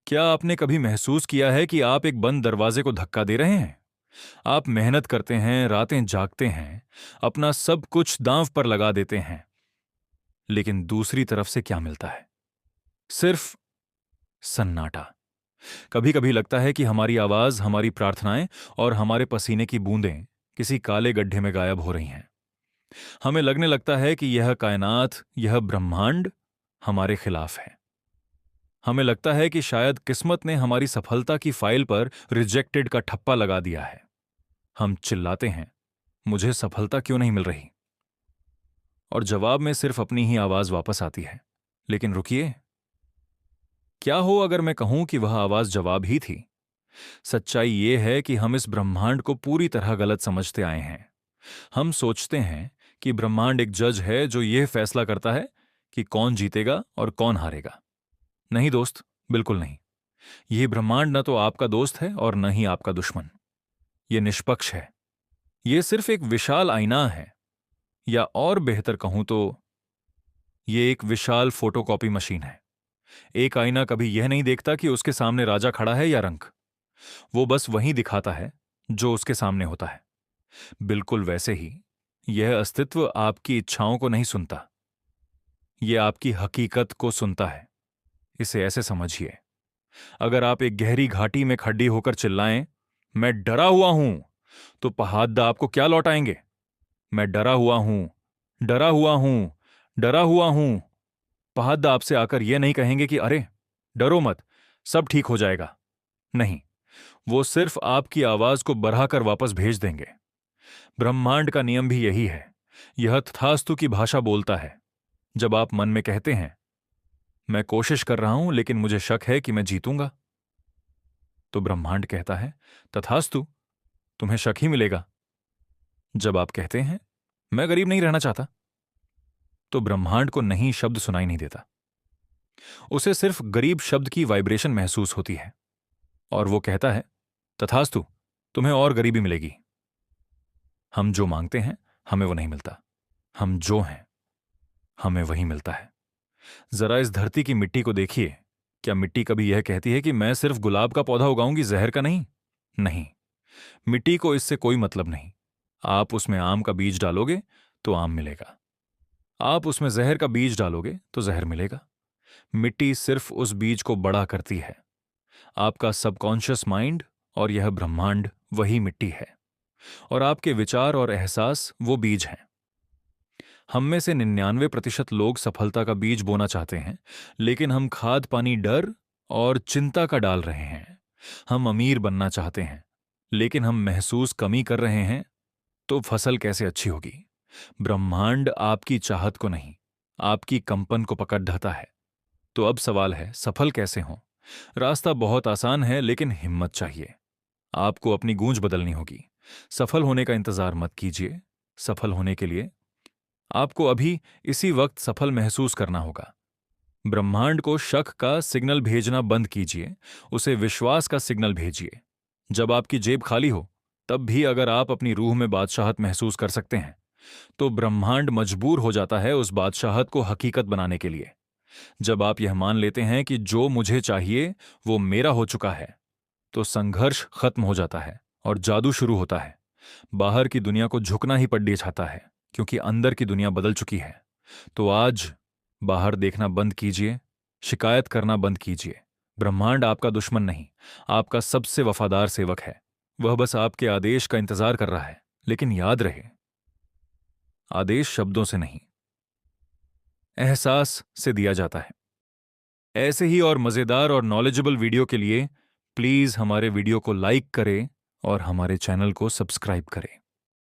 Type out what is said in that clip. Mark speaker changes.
Speaker 1: क्या आपने कभी महसूस किया है कि आप एक बंद दरवाजे को धक्का दे रहे हैं? आप मेहनत करते हैं, रातें जागते हैं, अपना सब कुछ दांव पर लगा देते हैं, लेकिन दूसरी तरफ से क्या मिलता है? सिर्फ सन्नाटा। कभी कभी लगता है कि हमारी आवाज, हमारी प्रार्थनाएं और हमारे पसीने की बूंदें किसी काले गड्ढे में गायब हो रही हैं। हमें लगने लगता है कि यह कायनात, यह ब्रह्मांड हमारे खिलाफ है। हमें लगता है कि शायद किस्मत ने हमारी सफलता की फाइल पर रिजेक्टेड का ठप्पा लगा दिया है। हम चिल्लाते हैं, मुझे सफलता क्यों नहीं मिल रही? और जवाब में सिर्फ अपनी ही आवाज वापस आती है, लेकिन रुकिए, क्या हो अगर मैं कहूं कि वह आवाज जवाब ही थी? सच्चाई यह है कि हम इस ब्रह्मांड को पूरी तरह गलत समझते आए हैं। हम सोचते हैं कि ब्रह्मांड एक जज है जो यह फैसला करता है कि कौन जीतेगा और कौन हारेगा। नहीं दोस्त, बिल्कुल नहीं। यह ब्रह्मांड न तो आपका दोस्त है और न ही आपका दुश्मन। यह निष्पक्ष है। यह सिर्फ एक विशाल आईना है, या और बेहतर कहूं तो यह एक विशाल फोटोकॉपी मशीन है। एक आईना कभी यह नहीं देखता कि उसके सामने राजा खड़ा है या रंक। वो बस वही दिखाता है जो उसके सामने होता है। बिल्कुल वैसे ही यह अस्तित्व आपकी इच्छाओं को नहीं सुनता, यह आपकी हकीकत को सुनता है। इसे ऐसे समझिए, अगर आप एक गहरी घाटी में खड़ी होकर चिल्लाएं, मैं डरा हुआ हूं, तो पहाड़ आपको क्या लौटाएंगे? मैं डरा हुआ हूं, डरा हुआ हूं, डरा हुआ हूं। पहाड़ आपसे आकर यह नहीं कहेंगे कि अरे डरो मत, सब ठीक हो जाएगा। नहीं, वो सिर्फ आपकी आवाज को बढ़ाकर वापस भेज देंगे। ब्रह्मांड का नियम भी यही है। यह तथास्तु की भाषा बोलता है। जब आप मन में कहते हैं, मैं कोशिश कर रहा हूं लेकिन मुझे शक है कि मैं जीतूंगा, तो ब्रह्मांड कहता है, तथास्तु, तुम्हें शक ही मिलेगा। जब आप कहते हैं, मैं गरीब नहीं रहना चाहता, तो ब्रह्मांड को नहीं शब्द सुनाई नहीं देता। उसे सिर्फ गरीब शब्द की वाइब्रेशन महसूस होती है, और वो कहता है, तथास्तु, तुम्हें और गरीबी मिलेगी। हम जो मांगते हैं हमें वो नहीं मिलता, हम जो हैं हमें वही मिलता है। जरा इस धरती की मिट्टी को देखिए। क्या मिट्टी कभी यह कहती है कि मैं सिर्फ गुलाब का पौधा उगाऊंगी, जहर का नहीं? नहीं, मिट्टी को इससे कोई मतलब नहीं। आप उसमें आम का बीज डालोगे तो आम मिलेगा, आप उसमें जहर का बीज डालोगे तो जहर मिलेगा। मिट्टी सिर्फ उस बीज को बड़ा करती है। आपका सबकॉन्शियस माइंड और यह ब्रह्मांड वही मिट्टी है, और आपके विचार और एहसास वो बीज हैं। हम में से 99% लोग सफलता का बीज बोना चाहते हैं, लेकिन हम खाद पानी डर और चिंता का डाल रहे हैं। हम अमीर बनना चाहते हैं, लेकिन हम महसूस कमी कर रहे हैं, तो फसल कैसे अच्छी होगी? ब्रह्मांड आपकी चाहत को नहीं, आपकी कंपन को पकड़ ढाता है। तो अब सवाल है, सफल कैसे हों? रास्ता बहुत आसान है, लेकिन हिम्मत चाहिए। आपको अपनी गूंज बदलनी होगी। सफल होने का इंतजार मत कीजिए। सफल होने के लिए आपको अभी इसी वक्त सफल महसूस करना होगा। ब्रह्मांड को शक का सिग्नल भेजना बंद कीजिए, उसे विश्वास का सिग्नल भेजिए। जब आपकी जेब खाली हो, तब भी अगर आप अपनी रूह में बादशाहत महसूस कर सकते हैं, तो ब्रह्मांड मजबूर हो जाता है उस बादशाहत को हकीकत बनाने के लिए। जब आप यह मान लेते हैं कि जो मुझे चाहिए वो मेरा हो चुका है, तो संघर्ष खत्म हो जाता है और जादू शुरू होता है। बाहर की दुनिया को झुकना ही पड़ जाता है, क्योंकि अंदर की दुनिया बदल चुकी है। तो आज बाहर देखना बंद कीजिए, शिकायत करना बंद कीजिए। ब्रह्मांड आपका दुश्मन नहीं, आपका सबसे वफादार सेवक है। वह बस आपके आदेश का इंतजार कर रहा है। लेकिन याद रहे, आदेश शब्दों से नहीं, एहसास से दिया जाता है। ऐसे ही और मजेदार और नॉलेजेबल वीडियो के लिए प्लीज हमारे वीडियो को लाइक करें और हमारे चैनल को सब्सक्राइब करें।